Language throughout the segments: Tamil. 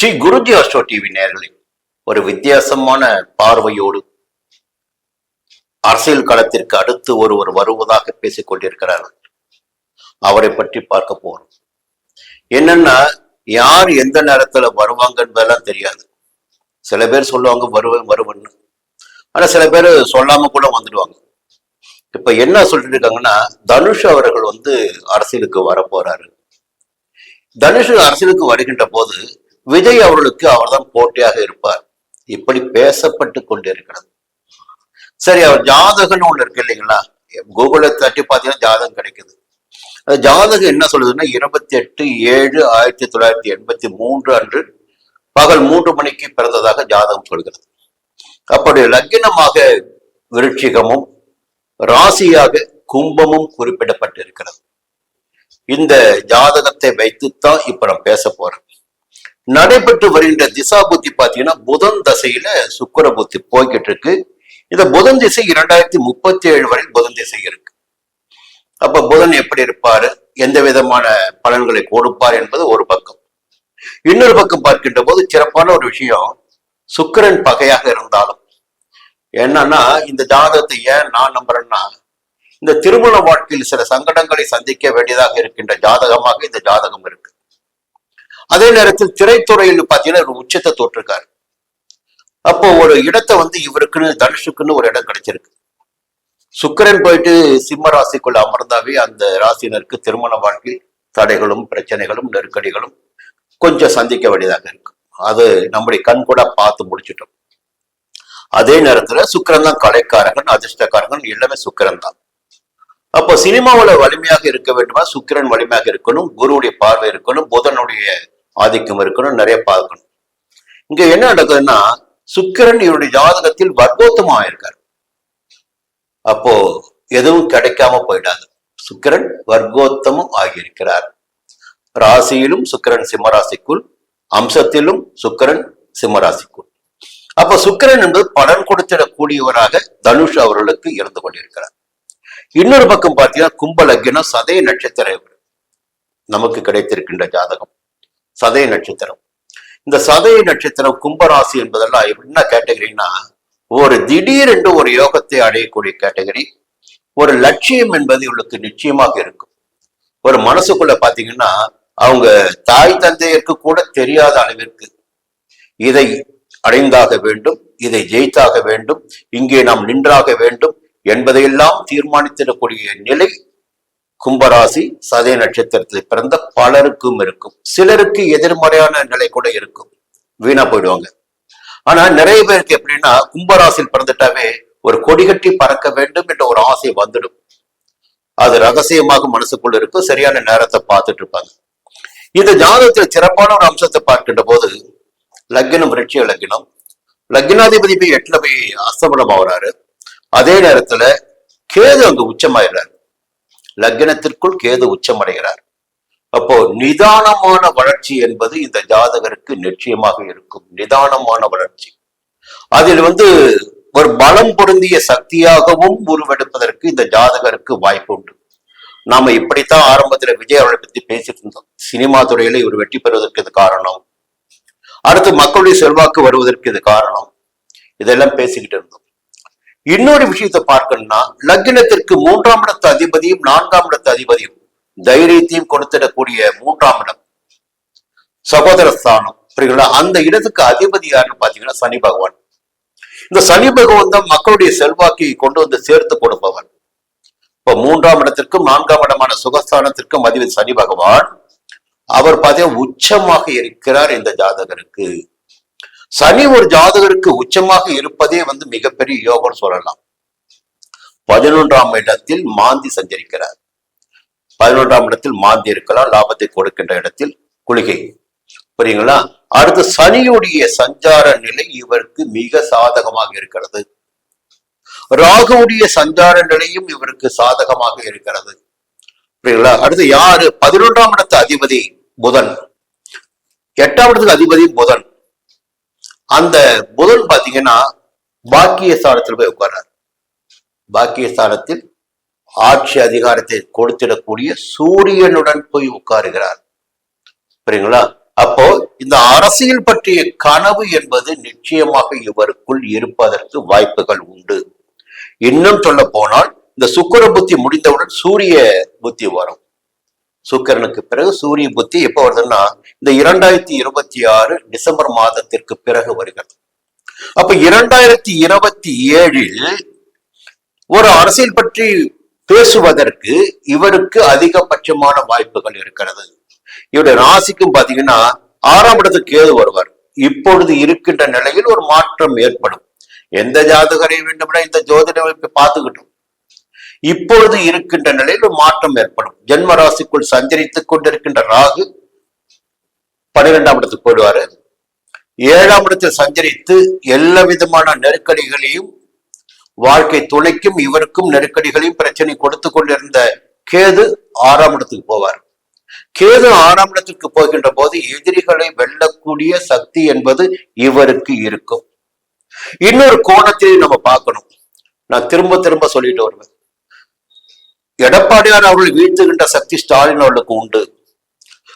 ஸ்ரீ குருஜி அஸ்ட்ரோ டிவி நேயர்களே, ஒரு வித்தியாசமான பார்வையோடு அரசியல் களத்திற்கு அடுத்து ஒருவர் வருவதாக பேசிக் கொண்டிருக்கிறார்கள். அவரை பற்றி பார்க்க போறோம். என்னன்னா, யார் எந்த நேரத்துல வருவாங்க என்பதெல்லாம் தெரியாது. சில பேர் சொல்லுவாங்க வருவேன்னு. ஆனா சில பேர் சொல்லாம கூட வந்துடுவாங்க. இப்ப என்ன சொல்லிட்டு இருக்காங்கன்னா, தனுஷ் அவர்கள் அரசியலுக்கு வர போறாரு. தனுஷ் அரசியலுக்கு வருகின்ற போது விஜய் அவர்களுக்கு அவர்தான் போட்டியாக இருப்பார், இப்படி பேசப்பட்டு கொண்டிருக்கிறது. சரி, அவர் ஜாதகம்னு ஒண்ணு இருக்கு இல்லைங்களா? கூகுளை தட்டி பார்த்தீங்கன்னா ஜாதகம் கிடைக்குது. அந்த ஜாதகம் என்ன சொல்லுதுன்னா, 28/7/1983 அன்று பகல் 3 மணிக்கு பிறந்ததாக ஜாதகம் சொல்கிறது. அப்படி லக்னமாக விருட்சிகமும் ராசியாக கும்பமும் குறிப்பிடப்பட்டிருக்கிறது. இந்த ஜாதகத்தை வைத்துத்தான் இப்ப நான் பேச போறேன். நடைபெற்று வருகின்ற திசா புத்தி பாத்தீங்கன்னா புதன் தசையில சுக்கிர புத்தி போய்கிட்டு இருக்கு. இந்த புதன் திசை 2037 வரை புதன் திசை இருக்கு. அப்ப புதன் எப்படி இருப்பாரு, எந்த விதமான பலன்களை கொடுப்பார் என்பது ஒரு பக்கம். இன்னொரு பக்கம் பார்க்கின்ற போது சிறப்பான ஒரு விஷயம், சுக்கிரன் பகையாக இருந்தாலும் என்னன்னா, இந்த ஜாதகத்தை ஏன் நான் நம்புறேன்னா, இந்த திருமண வாழ்க்கையில் சில சங்கடங்களை சந்திக்க வேண்டியதாக இருக்கின்ற ஜாதகமாக இந்த ஜாதகம் இருக்கு. அதே நேரத்தில் திரைத்துறையில் பாத்தீங்கன்னா ஒரு உச்சத்தை தொட்டிருக்காரு. அப்போ ஒரு இடத்தை இவருக்குன்னு தனுஷுக்குன்னு ஒரு இடம் கிடைச்சிருக்கு. சுக்கிரன் போயிட்டு சிம்ம ராசிக்குள்ள அமர்ந்தாவே அந்த ராசினருக்கு திருமண வாழ்க்கை தடைகளும் பிரச்சனைகளும் நெருக்கடிகளும் கொஞ்சம் சந்திக்க வேண்டியதாக இருக்கு. அது நம்முடைய கண் கூட பார்த்து முடிச்சிட்டோம். அதே நேரத்துல சுக்கிரன் தான் கலைக்காரகன், அதிர்ஷ்டக்காரகன், எல்லாமே சுக்கிரன் தான். அப்போ சினிமாவில் வலிமையாக இருக்க வேண்டுமா, சுக்கிரன் வலிமையாக இருக்கணும், குருவுடைய பார்வை இருக்கணும், புதனுடைய ஆதிக்கம் இருக்கணும், நிறைய பார்க்கணும். இங்க என்ன நடக்குதுன்னா, சுக்கிரன் இவருடைய ஜாதகத்தில் வர்க்கோத்தமா இருக்காரு. அப்போ எதுவும் கிடைக்காம போயிடாது. சுக்கிரன் வர்க்கோத்தமும் ஆகியிருக்கிறார். ராசியிலும் சுக்கிரன் சிம்மராசிக்குள், அம்சத்திலும் சுக்கிரன் சிம்மராசிக்குள். அப்ப சுக்கிரன் என்பது பலன் கொடுத்திடக்கூடியவராக தனுஷ் அவர்களுக்கு இருந்து கொண்டிருக்கிறார். இன்னொரு பக்கம் பார்த்தீங்கன்னா கும்ப லக்னம் சதய நட்சத்திரம் நமக்கு கிடைத்திருக்கின்ற ஜாதகம் சதய நட்சத்திரம். இந்த சதய நட்சத்திரம் கும்பராசி என்பதெல்லாம் என்ன கேட்டகரின்னா, ஒரு திடீரென்று ஒரு யோகத்தை அடையக்கூடிய கேட்டகரி. ஒரு லட்சியம் என்பது இவளுக்கு நிச்சயமாக இருக்கும். ஒரு மனசுக்குள்ள பாத்தீங்கன்னா, அவங்க தாய் தந்தையருக்கு கூட தெரியாத அளவிற்கு இதை அடைந்தாக வேண்டும், இதை ஜெயித்தாக வேண்டும், இங்கே நாம் நின்றாக வேண்டும் என்பதையெல்லாம் தீர்மானித்திடக்கூடிய நிலை கும்பராசி சதய நட்சத்திரத்தில் பிறந்த பலருக்கும் இருக்கும். சிலருக்கு எதிர்மறையான நிலை கூட இருக்கும், வீணா போயிடுவாங்க. ஆனா நிறைய பேருக்கு எப்படின்னா, கும்பராசியில் பிறந்துட்டாவே ஒரு கொடிகட்டி பறக்க வேண்டும் என்ற ஒரு ஆசை வந்துடும். அது ரகசியமாக மனசுக்குள்ள இருக்கும், சரியான நேரத்தை பார்த்துட்டு இருப்பாங்க. இந்த ஜாதகத்தில் சிறப்பான ஒரு அம்சத்தை பார்க்கின்ற போது, லக்னம் விருட்சிக லக்னம், லக்னாதிபதி போய் 8ல போய் அஸ்தமனம் ஆகுறாரு. அதே நேரத்துல கேது அங்கு உச்சமாயிடுறார். லக்னத்திற்குள் கேது உச்சமடைகிறார். அப்போ நிதானமான வளர்ச்சி என்பது இந்த ஜாதகருக்கு நிச்சயமாக இருக்கும். நிதானமான வளர்ச்சி, அதில் ஒரு பலம் பொருந்திய சக்தியாகவும் உருவெடுப்பதற்கு இந்த ஜாதகருக்கு வாய்ப்பு உண்டு. நாம இப்படித்தான் ஆரம்பத்துல விஜய் அவர்களை பத்தி பேசிட்டு இருந்தோம். சினிமா துறையில இவர் வெற்றி பெறுவதற்கு இது காரணம், அடுத்து மக்களுடைய செல்வாக்கு வருவதற்கு இது காரணம், இதெல்லாம் பேசிக்கிட்டு இருந்தோம். இன்னொரு விஷயத்தை பார்க்கணும்னா, லக்னத்திற்கு 3ஆம் இடத்து அதிபதியும் 4ஆம் இடத்து அதிபதியும் தைரியத்தையும் கொடுத்திடக்கூடிய 3ஆம் இடம் சகோதர ஸ்தானம், புரியுங்களா? அந்த இடத்துக்கு அதிபதி யாருன்னு பாத்தீங்கன்னா சனி பகவான். இந்த சனி பகவான் தான் மக்களுடைய செல்வாக்கை கொண்டு சேர்த்து கொடுப்பவன். இப்ப 3ஆம் இடத்திற்கும் 4ஆம் இடமான சுகஸ்தானத்திற்கும் அதிபதி சனி பகவான். அவர் பார்த்தீங்கன்னா உச்சமாக இருக்கிறார் இந்த ஜாதகருக்கு. சனி ஒரு ஜாதகருக்கு உச்சமாக இருப்பதே மிகப்பெரிய யோகம் சொல்லலாம். 11ஆம் இடத்தில் மாந்தி சஞ்சரிக்கிறார். 11ஆம் இடத்தில் மாந்தி இருக்கலாம், லாபத்தை கொடுக்கின்ற இடத்தில் குளிகை, புரியுங்களா? அடுத்து சனியுடைய சஞ்சார நிலை இவருக்கு மிக சாதகமாக இருக்கிறது. ராகுவுடைய சஞ்சார நிலையும் இவருக்கு சாதகமாக இருக்கிறது, புரியுங்களா? அடுத்து யாரு? 11ஆம் இடத்து அதிபதி புதன், 8ஆம் இடத்துக்கு அதிபதி புதன். அந்த புதன் பாத்தீங்கன்னா பாக்கிய ஸ்தானத்தில் போய் உட்கார்றார். பாக்கிய ஸ்தானத்தில் ஆட்சி அதிகாரத்தை கொடுத்திடக்கூடிய சூரியனுடன் போய் உட்காருகிறார், புரியுங்களா? அப்போ இந்த அரசியல் பற்றிய கனவு என்பது நிச்சயமாக இவருக்குள் இருப்பதற்கு வாய்ப்புகள் உண்டு. இன்னும் சொல்ல போனால் இந்த சுக்கிர புத்தி முடிந்தவுடன் சூரிய புத்தி வரும். சுக்கிரனுக்கு பிறகு சூரிய புத்தி எப்ப வருதுன்னா இந்த 2026 டிசம்பர் மாதத்திற்கு பிறகு வருகிறது. அப்ப 2027 ஒரு அரசியல் பற்றி பேசுவதற்கு இவருக்கு அதிகபட்சமான வாய்ப்புகள் இருக்கிறது. இவருடைய ராசிக்கும் பாத்தீங்கன்னா 6ஆம் இடத்துக்கு கேது வருவார். இப்பொழுது இருக்கின்ற நிலையில் ஒரு மாற்றம் ஏற்படும். எந்த ஜாதகரை வேண்டுமென இந்த ஜோதிட அமைப்பை பார்த்துக்கிட்டோம். இப்பொழுது இருக்கின்ற நிலையில் ஒரு மாற்றம் ஏற்படும். ஜென்ம ராசிக்குள் சஞ்சரித்துக் கொண்டிருக்கின்ற ராகு 12ஆம் இடத்துக்கு போயிடுவாரு. 7ஆம் இடத்தில் சஞ்சரித்து எல்லா விதமான நெருக்கடிகளையும் வாழ்க்கை துணைக்கும் இவருக்கும் நெருக்கடிகளையும் பிரச்சனை கொடுத்து கொண்டிருந்த கேது 6ஆம் இடத்துக்கு போவார். கேது 6ஆம் இடத்திற்கு போகின்ற போது எதிரிகளை வெல்லக்கூடிய சக்தி என்பது இவருக்கு இருக்கும். இன்னொரு கோணத்தில் நம்ம பார்க்கணும். நான் திரும்ப திரும்ப சொல்லிட்டு வருவேன். எடப்பாடியார் அவர்களை வீழ்த்துகின்ற சக்தி ஸ்டாலின் அவர்களுக்கு உண்டு.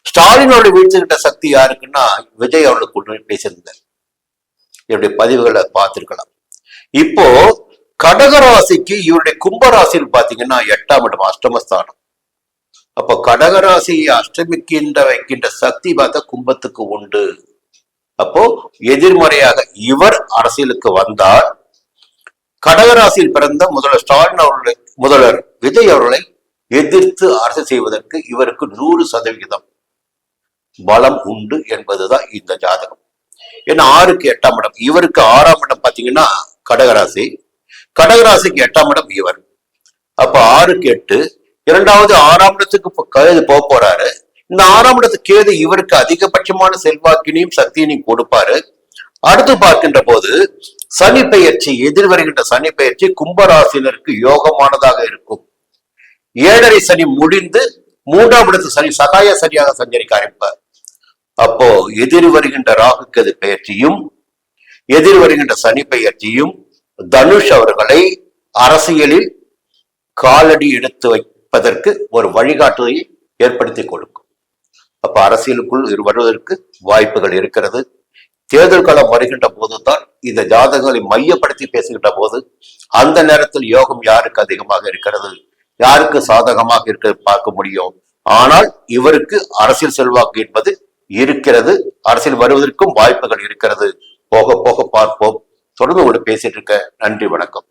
ஸ்டாலின் அவர்களை வீழ்த்துகின்ற சக்தி யாருக்குன்னா விஜய் அவர்களுக்கு உண்டு பேசியிருந்தார். இவருடைய பதிவுகளை பார்த்திருக்கலாம். இப்போ கடகராசிக்கு இவருடைய கும்பராசியில் பாத்தீங்கன்னா 8ஆம் இடம் அஷ்டமஸ்தானம். அப்போ கடகராசியை அஷ்டமிக்கின்ற வைக்கின்ற சக்தி பார்த்தா கும்பத்துக்கு உண்டு. அப்போ எதிர்மறையாக இவர் அரசியலுக்கு வந்தால் கடகராசியில் பிறந்த முதல்வர் ஸ்டாலின் அவர்களை முதல்வர் விஜய் அவர்களை எதிர்த்து அரசு செய்வதற்கு இவருக்கு 100% பலம் உண்டு என்பதுதான் இந்த ஜாதகம். ஏன்னா 6க்கு 8ஆம் இடம், இவருக்கு 6ஆம் இடம் பாத்தீங்கன்னா கடகராசி, கடகராசிக்கு 8ஆம் இடம் இவர். அப்ப 6க்கு 8, இரண்டாவது 6ஆம் இடத்துக்கு கேது போக போறாரு. இந்த 6ஆம் இடத்துக்கு கேது இவருக்கு அதிகபட்சமான செல்வாக்கினையும் சக்தியினையும் கொடுப்பாரு. அடுத்து பார்க்கின்ற போது சனி பெயர்ச்சி, எதிர் வருகின்ற சனி பெயர்ச்சி கும்பராசினருக்கு யோகமானதாக இருக்கும். 7.5 சனி முடிந்து 3ஆம் இடத்து சனி சகாய சனியாக சஞ்சரிக்க ஆரம்பிப்பார். அப்போ எதிர் வருகின்ற ராகு கேது பெயர்ச்சியும் எதிர் வருகின்ற சனி பெயர்ச்சியும் தனுஷ் அவர்களை அரசியலில் காலடி எடுத்து வைப்பதற்கு ஒரு வழிகாட்டுதலை ஏற்படுத்தி கொடுக்கும். அப்ப அரசியலுக்குள் வருவதற்கு வாய்ப்புகள் இருக்கிறது. தேர்தல் காலம் வருகின்ற போதுதான் இந்த ஜாதகங்களை மையப்படுத்தி பேசுகின்ற போது அந்த நேரத்தில் யோகம் யாருக்கு அதிகமாக இருக்கிறது, யாருக்கு சாதகமாக இருக்கிறது பார்க்க முடியும். ஆனால் இவருக்கு அரசியல் செல்வாக்கு என்பது இருக்கிறது. அரசியல் வருவதற்கும் வாய்ப்புகள் இருக்கிறது. போக போக பார்ப்போம். தொடர்ந்து உங்களை பேசிட்டு இருக்க. நன்றி, வணக்கம்.